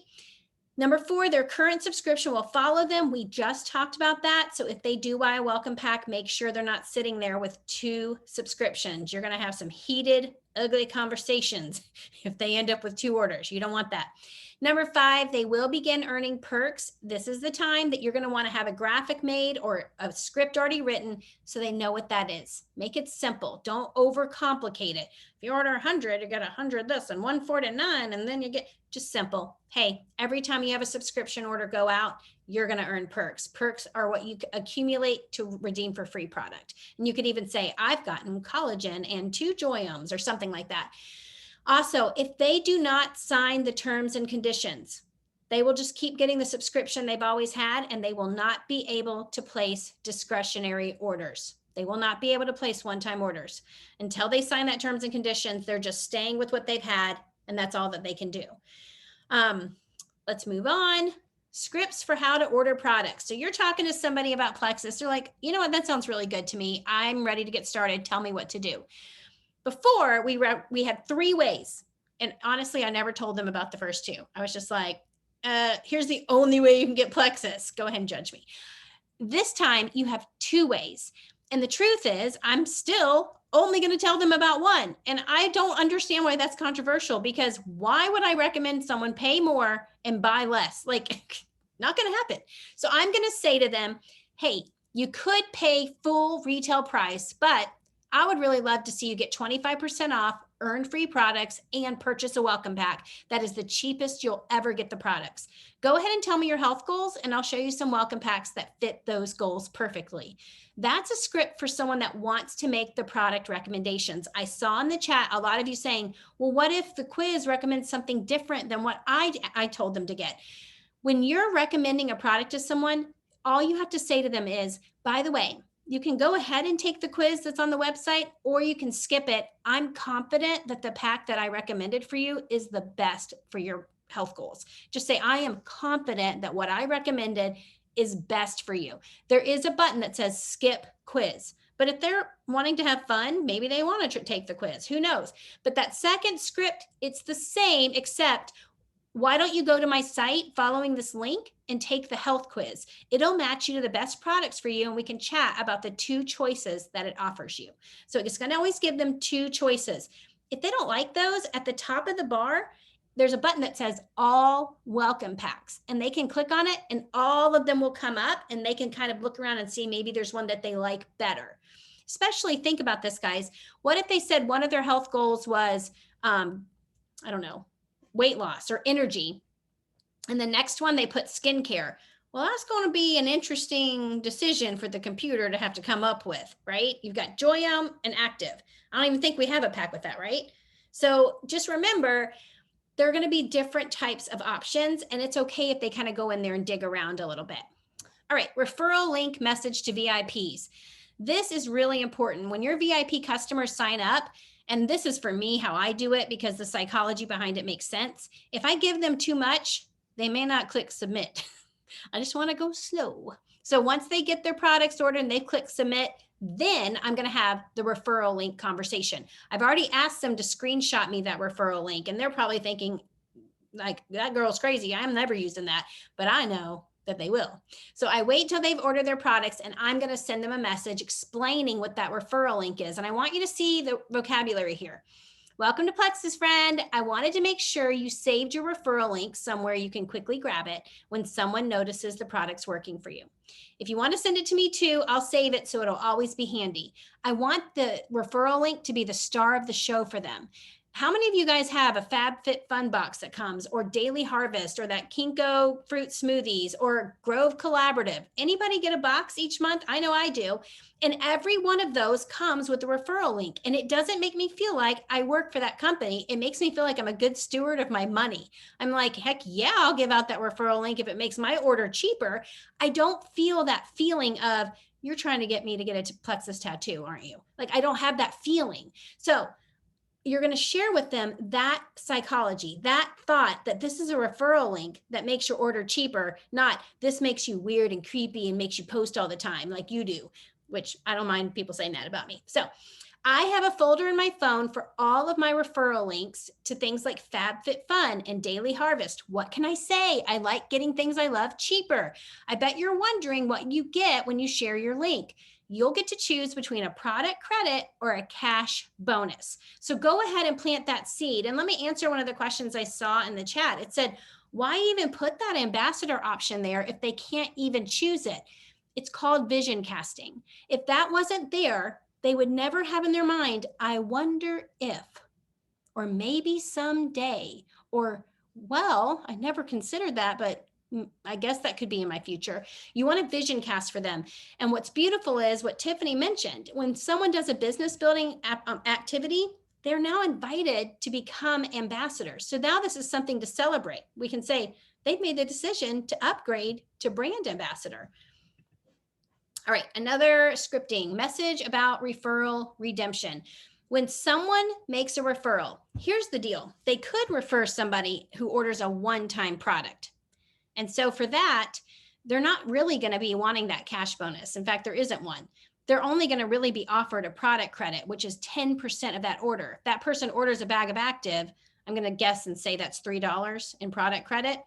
Number 4, their current subscription will follow them. We just talked about that. So if they do buy a welcome pack, make sure they're not sitting there with 2 subscriptions. You're going to have some heated ugly conversations if they end up with 2 orders. You don't want that. Number 5, they will begin earning perks. This is the time that you're going to want to have a graphic made or a script already written so they know what that is. Make it simple. Don't overcomplicate it. If you order 100, you get 100 this and 149, and then you get just simple. Hey, every time you have a subscription order go out, you're going to earn perks. Perks are what you accumulate to redeem for free product. And you could even say, I've gotten collagen and 2 Joyums or something like that. Also, if they do not sign the terms and conditions, they will just keep getting the subscription they've always had, and they will not be able to place discretionary orders. They will not be able to place one-time orders. Until they sign that terms and conditions, they're just staying with what they've had, and that's all that they can do. Let's move on. Scripts for how to order products. So you're talking to somebody about Plexus. They're like, you know what, that sounds really good to me. I'm ready to get started. Tell me what to do. Before we had 3 ways. And honestly, I never told them about the first 2. I was just like, here's the only way you can get Plexus. Go ahead and judge me. This time you have 2 ways. And the truth is, I'm still only going to tell them about one. And I don't understand why that's controversial, because why would I recommend someone pay more and buy less? Like, not going to happen. So I'm going to say to them, hey, you could pay full retail price, but I would really love to see you get 25% off, earn free products, and purchase a welcome pack. That is the cheapest you'll ever get the products. Go ahead and tell me your health goals, and I'll show you some welcome packs that fit those goals perfectly. That's a script for someone that wants to make the product recommendations. I saw in the chat a lot of you saying, well, what if the quiz recommends something different than what I told them to get? When you're recommending a product to someone, all you have to say to them is, by the way, you can go ahead and take the quiz that's on the website, or you can skip it. I'm confident that the pack that I recommended for you is the best for your health goals. Just say, I am confident that what I recommended is best for you. There is a button that says skip quiz. But if they're wanting to have fun, maybe they want to take the quiz. Who knows? But that second script, it's the same, except why don't you go to my site following this link and take the health quiz? It'll match you to the best products for you, and we can chat about the 2 choices that it offers you. So it's going to always give them 2 choices. If they don't like those, at the top of the bar, there's a button that says all welcome packs, and they can click on it and all of them will come up, and they can kind of look around and see maybe there's one that they like better. Especially think about this, guys. What if they said one of their health goals was, I don't know, weight loss or energy, and the next one they put skincare? Well, that's going to be an interesting decision for the computer to have to come up with, right? You've got Joyum and Active. I don't even think we have a pack with that, right? So just remember, there are going to be different types of options, and it's okay if they kind of go in there and dig around a little bit. All right, referral link message to VIPs. This is really important. When your VIP customers sign up, and this is for me how I do it because the psychology behind it makes sense. If I give them too much, they may not click submit. I just want to go slow. So once they get their products ordered and they click submit, then I'm going to have the referral link conversation. I've already asked them to screenshot me that referral link, and they're probably thinking, like, that girl's crazy. I'm never using that, but I know that they will. So I wait till they've ordered their products, and I'm going to send them a message explaining what that referral link is. And I want you to see the vocabulary here. Welcome to Plexus, friend. I wanted to make sure you saved your referral link somewhere you can quickly grab it when someone notices the product's working for you. If you want to send it to me too, I'll save it so it'll always be handy. I want the referral link to be the star of the show for them. How many of you guys have a FabFitFun box that comes, or Daily Harvest, or that Kinko fruit smoothies, or Grove Collaborative? Anybody get a box each month? I know I do. And every one of those comes with a referral link. And it doesn't make me feel like I work for that company. It makes me feel like I'm a good steward of my money. I'm like, heck yeah, I'll give out that referral link if it makes my order cheaper. I don't feel that feeling of, you're trying to get me to get a Plexus tattoo, aren't you? Like, I don't have that feeling. So you're going to share with them that psychology, that thought that this is a referral link that makes your order cheaper, not this makes you weird and creepy and makes you post all the time like you do, which I don't mind people saying that about me. So I have a folder in my phone for all of my referral links to things like FabFitFun and Daily Harvest. What can I say? I like getting things I love cheaper. I bet you're wondering what you get when you share your link. you'll get to choose between a product credit or a cash bonus. So go ahead and plant that seed. And let me answer one of the questions I saw in the chat. It said, why even put that ambassador option there if they can't even choose it? It's called vision casting. If that wasn't there, they would never have in their mind, I wonder if, or maybe someday, or, well, I never considered that, but I guess that could be in my future. You want to vision cast for them. And what's beautiful is what Tiffany mentioned. When someone does a business building activity, they're now invited to become ambassadors. So now this is something to celebrate. We can say they've made the decision to upgrade to brand ambassador. All right, another scripting message about referral redemption. When someone makes a referral, here's the deal. They could refer somebody who orders a one-time product. And so for that, they're not really going to be wanting that cash bonus. In fact, there isn't one. They're only going to really be offered a product credit, which is 10% of that order. If that person orders a bag of active, I'm going to guess and say that's $3 in product credit.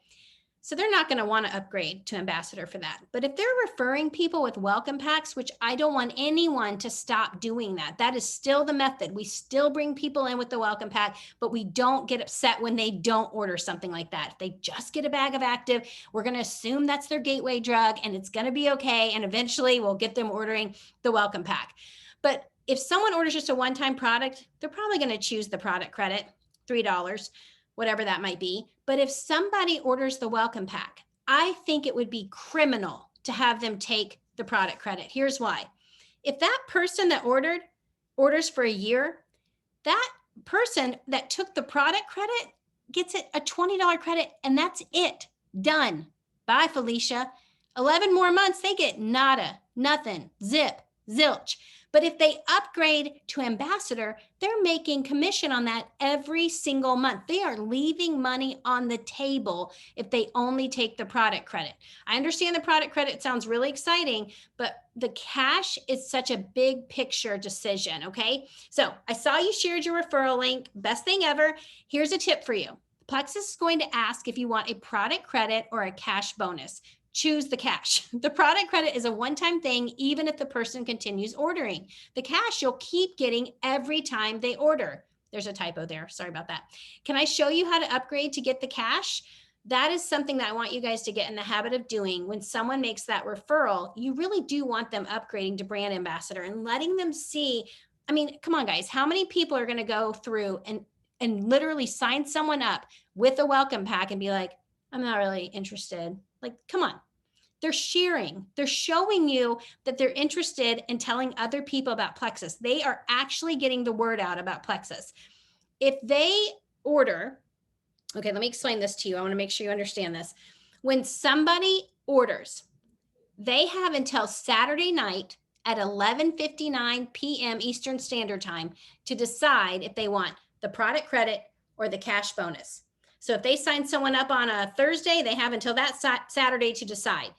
So they're not going to want to upgrade to ambassador for that. But if they're referring people with welcome packs, which I don't want anyone to stop doing that. That is still the method. We still bring people in with the welcome pack, but we don't get upset when they don't order something like that. If they just get a bag of active, we're going to assume that's their gateway drug and it's going to be okay. And eventually we'll get them ordering the welcome pack. But if someone orders just a one-time product, they're probably going to choose the product credit, $3. Whatever that might be. But if somebody orders the welcome pack, I think it would be criminal to have them take the product credit. Here's why. If that person that orders for a year, that person that took the product credit gets it a $20 credit and that's it. Done. Bye, Felicia. 11 more months, they get nada, nothing, zip, zilch. But if they upgrade to ambassador, they're making commission on that every single month. They are leaving money on the table if they only take the product credit. I understand the product credit sounds really exciting, but the cash is such a big picture decision, okay? So I saw you shared your referral link. Best thing ever. Here's a tip for you. Plexus is going to ask if you want a product credit or a cash bonus. Choose the cash. The product credit is a one-time thing, even if the person continues ordering. The cash you'll keep getting every time they order. There's a typo there. Sorry about that. Can I show you how to upgrade to get the cash? That is something that I want you guys to get in the habit of doing. When someone makes that referral, you really do want them upgrading to brand ambassador and letting them see. I mean, come on, guys. How many people are going to go through and literally sign someone up with a welcome pack and be like, I'm not really interested. Like, come on. They're sharing. They're showing you that they're interested in telling other people about Plexus. They are actually getting the word out about Plexus. If they order, okay, let me explain this to you. I want to make sure you understand this. When somebody orders, they have until Saturday night at 11:59 p.m. Eastern Standard Time to decide if they want the product credit or the cash bonus. So if they sign someone up on a Thursday, they have until that Saturday to decide.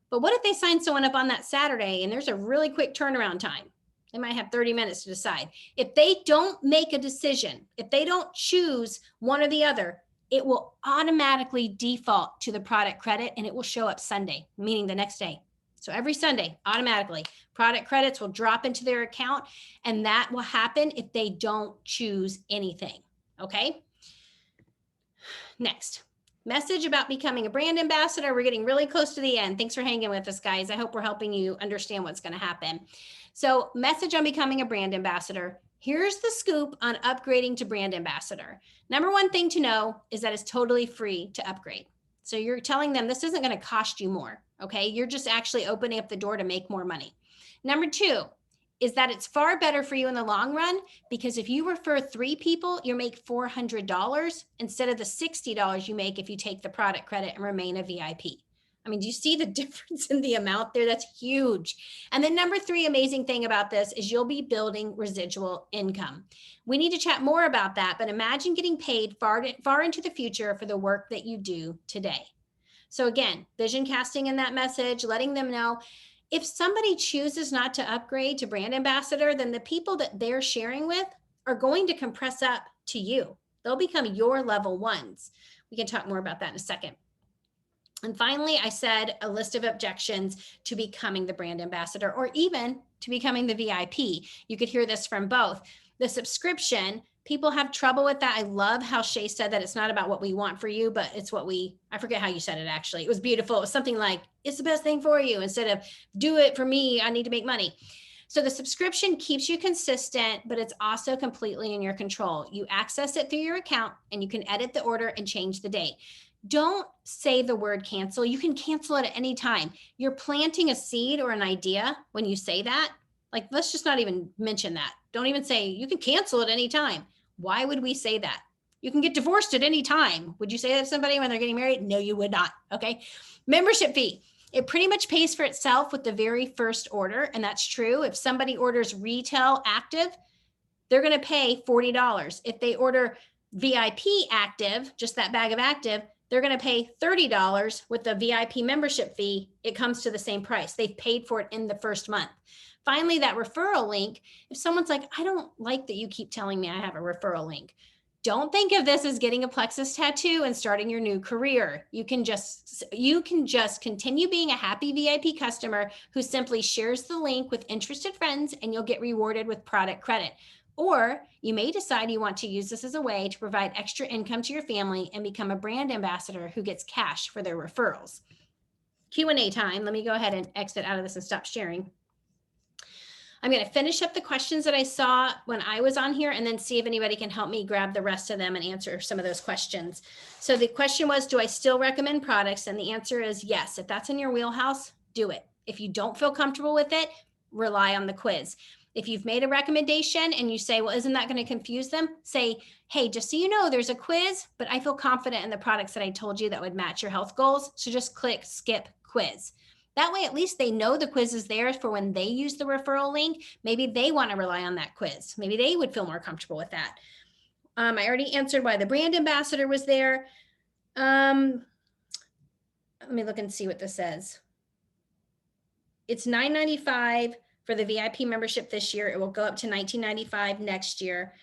But what if they sign someone up on that Saturday and there's a really quick turnaround time? They might have 30 minutes to decide. If they don't make a decision, if they don't choose one or the other, it will automatically default to the product credit and it will show up Sunday, meaning the next day. So every Sunday, automatically, product credits will drop into their account, and that will happen if they don't choose anything, okay? Next, message about becoming a brand ambassador. We're getting really close to the end. Thanks for hanging with us, guys. I hope we're helping you understand what's going to happen. So message on becoming a brand ambassador. Here's the scoop on upgrading to brand ambassador. Number one thing to know is that it's totally free to upgrade. So you're telling them this isn't going to cost you more, okay? You're just actually opening up the door to make more money. Number two is that it's far better for you in the long run, because if you refer 3 people, you make $400 instead of the $60 you make if you take the product credit and remain a VIP. I mean, do you see the difference in the amount there? That's huge. And then number 3 amazing thing about this is you'll be building residual income. We need to chat more about that, but imagine getting paid far into the future for the work that you do today. So again, vision casting in that message, letting them know if somebody chooses not to upgrade to brand ambassador, then the people that they're sharing with are going to compress up to you. They'll become your level ones. We can talk more about that in a second. And finally, I said a list of objections to becoming the brand ambassador or even to becoming the VIP. You could hear this from both. The subscription, people have trouble with that. I love how Shay said that it's not about what we want for you, but it's what I forget how you said it actually. It was beautiful. It was something like, it's the best thing for you instead of do it for me, I need to make money. So the subscription keeps you consistent, but it's also completely in your control. You access it through your account and you can edit the order and change the date. Don't say the word cancel. You can cancel it at any time. You're planting a seed or an idea when you say that. Like, let's just not even mention that. Don't even say you can cancel at any time. Why would we say that? You can get divorced at any time. Would you say that to somebody when they're getting married? No, you would not. Okay. Membership fee. It pretty much pays for itself with the very first order. And that's true. If somebody orders retail active, they're going to pay $40. If they order VIP active, just that bag of active, they're going to pay $30 with the VIP membership fee. It comes to the same price. They've paid for it in the first month. Finally, that referral link, if someone's like, I don't like that you keep telling me I have a referral link. Don't think of this as getting a plexus tattoo and starting your new career. You can just continue being a happy VIP customer who simply shares the link with interested friends and you'll get rewarded with product credit. Or you may decide you want to use this as a way to provide extra income to your family and become a brand ambassador who gets cash for their referrals. Q&A time. Let me go ahead and exit out of this and stop sharing. I'm going to finish up the questions that I saw when I was on here and then see if anybody can help me grab the rest of them and answer some of those questions. So the question was, do I still recommend products? And the answer is yes. If that's in your wheelhouse, do it. If you don't feel comfortable with it, rely on the quiz. If you've made a recommendation and you say, well, isn't that going to confuse them? Say, hey, just so you know, there's a quiz, but I feel confident in the products that I told you that would match your health goals. So just click skip quiz. That way, at least they know the quiz is there for when they use the referral link. Maybe they want to rely on that quiz. Maybe they would feel more comfortable with that. I already answered why the brand ambassador was there. Let me look and see what this says. It's $9.95 for the VIP membership this year. It will go up to $19.95 next year.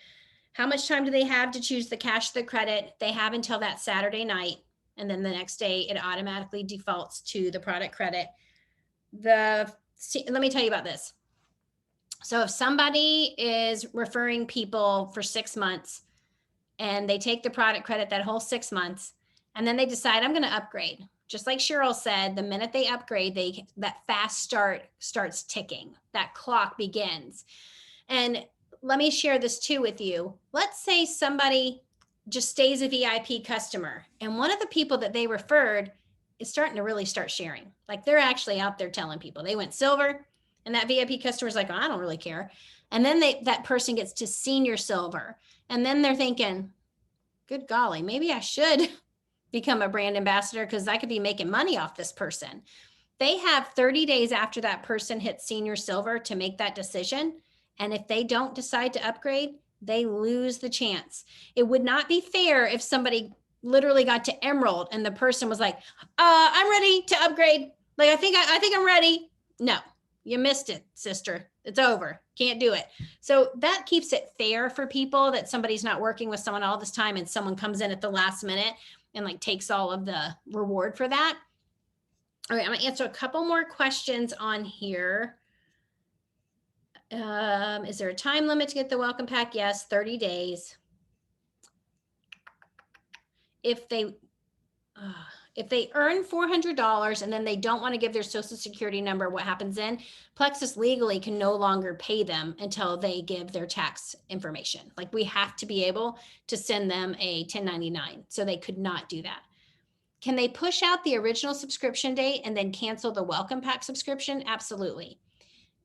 How much time do they have to choose the cash, the credit? They have until that Saturday night. And then the next day, it automatically defaults to the product credit. Let me tell you about this. So if somebody is referring people for 6 months and they take the product credit that whole 6 months, and then they decide I'm going to upgrade, just like Cheryl said, the minute they upgrade, that fast start starts ticking. That clock begins. And let me share this too with you. Let's say somebody just stays a VIP customer and one of the people that they referred is starting to really start sharing. Like they're actually out there telling people they went silver and that VIP customer is like, oh, I don't really care. And then that person gets to senior silver. And then they're thinking, good golly, maybe I should become a brand ambassador because I could be making money off this person. They have 30 days after that person hits senior silver to make that decision. And if they don't decide to upgrade, they lose the chance. It would not be fair if somebody literally got to emerald and the person was like, I'm ready to upgrade. Like, I think I'm ready. No, you missed it, sister. It's over. Can't do it. So that keeps it fair for people that somebody's not working with someone all this time and someone comes in at the last minute and like takes all of the reward for that. All right, I'm gonna answer a couple more questions on here. Is there a time limit to get the welcome pack? Yes, 30 days. If they earn $400 and then they don't want to give their social security number, what happens then? Plexus legally can no longer pay them until they give their tax information. Like we have to be able to send them a 1099. So they could not do that. Can they push out the original subscription date and then cancel the welcome pack subscription? Absolutely.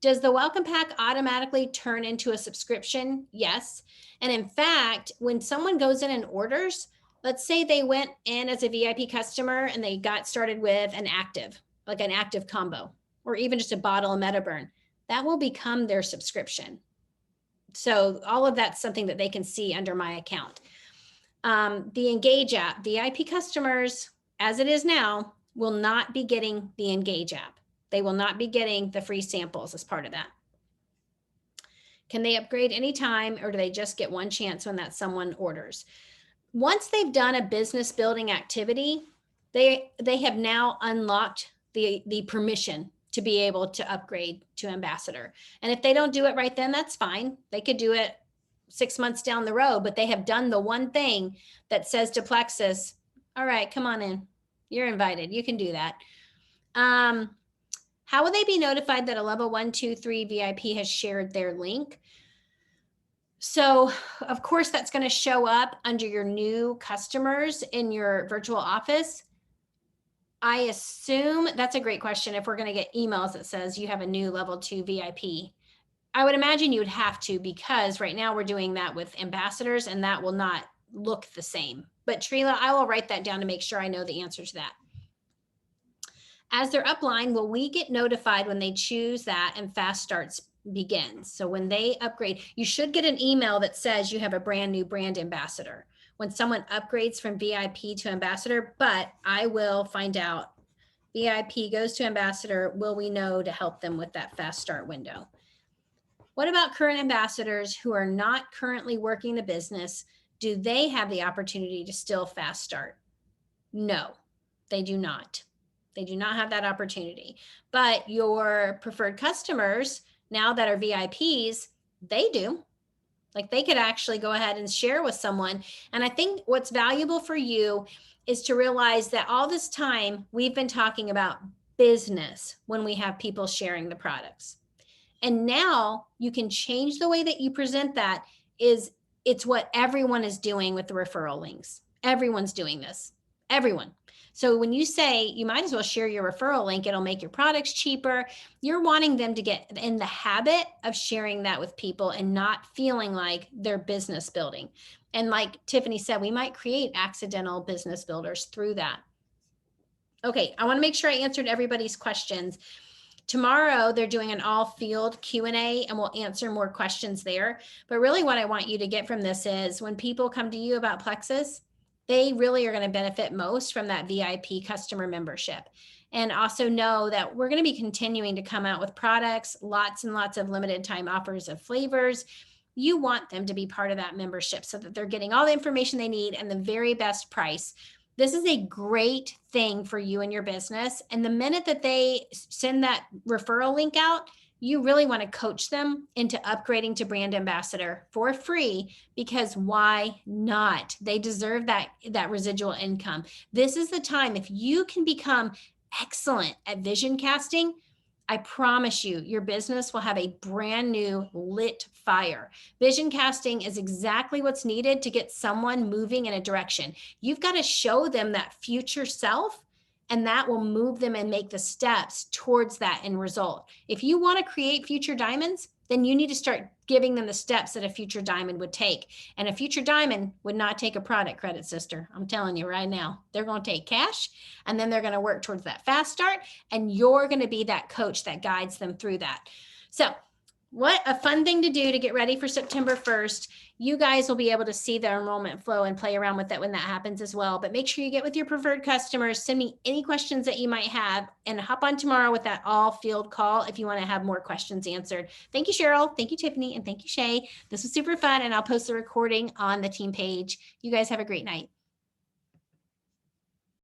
Does the welcome pack automatically turn into a subscription? Yes. And in fact, when someone goes in and orders, let's say they went in as a VIP customer and they got started with an active, like an active combo, or even just a bottle of MetaBurn, that will become their subscription. So all of that's something that they can see under my account. The Engage app, VIP customers, as it is now, will not be getting the Engage app. They will not be getting the free samples as part of that. Can they upgrade anytime, or do they just get one chance when that someone orders? Once they've done a business building activity, they have now unlocked the permission to be able to upgrade to ambassador. And if they don't do it right then, that's fine. They could do it 6 months down the road, but they have done the one thing that says to Plexus, all right, come on in. You're invited. You can do that. How will they be notified that a level 1, 2, 3 VIP has shared their link? So of course, that's going to show up under your new customers in your virtual office. I assume that's a great question. If we're going to get emails that says you have a new level 2 VIP, I would imagine you would have to, because right now we're doing that with ambassadors and that will not look the same. But Trila, I will write that down to make sure I know the answer to that. As they're upline, will we get notified when they choose that and fast starts begins? So when they upgrade, you should get an email that says you have a brand new brand ambassador when someone upgrades from VIP to ambassador, but I will find out. VIP goes to ambassador, will we know to help them with that fast start window? What about current ambassadors who are not currently working the business? Do they have the opportunity to still fast start? No, they do not. They do not have that opportunity. But your preferred customers, now that are VIPs, they do. Like they could actually go ahead and share with someone. And I think what's valuable for you is to realize that all this time we've been talking about business when we have people sharing the products. And now you can change the way that you present that. It's what everyone is doing with the referral links. Everyone's doing this. Everyone. So when you say you might as well share your referral link, it'll make your products cheaper. You're wanting them to get in the habit of sharing that with people and not feeling like they're business building. And like Tiffany said, we might create accidental business builders through that. Okay, I want to make sure I answered everybody's questions. Tomorrow, they're doing an all field Q&A and we'll answer more questions there. But really what I want you to get from this is when people come to you about Plexus, they really are going to benefit most from that VIP customer membership. And also know that we're going to be continuing to come out with products, lots and lots of limited time offers of flavors. You want them to be part of that membership so that they're getting all the information they need and the very best price. This is a great thing for you and your business. And the minute that they send that referral link out, you really want to coach them into upgrading to brand ambassador for free, because why not? They deserve that residual income. This is the time. If you can become excellent at vision casting, I promise you, your business will have a brand new lit fire. Vision casting is exactly what's needed to get someone moving in a direction. You've got to show them that future self, and that will move them and make the steps towards that end result. If you want to create future diamonds, then you need to start giving them the steps that a future diamond would take. And a future diamond would not take a product credit, sister. I'm telling you right now, they're going to take cash and then they're going to work towards that fast start. And you're going to be that coach that guides them through that. So what a fun thing to do to get ready for September 1st. You guys will be able to see the enrollment flow and play around with that when that happens as well. But make sure you get with your preferred customers, send me any questions that you might have, and hop on tomorrow with that all field call if you want to have more questions answered. Thank you, Cheryl. Thank you, Tiffany. And thank you, Shay. This was super fun. And I'll post the recording on the team page. You guys have a great night.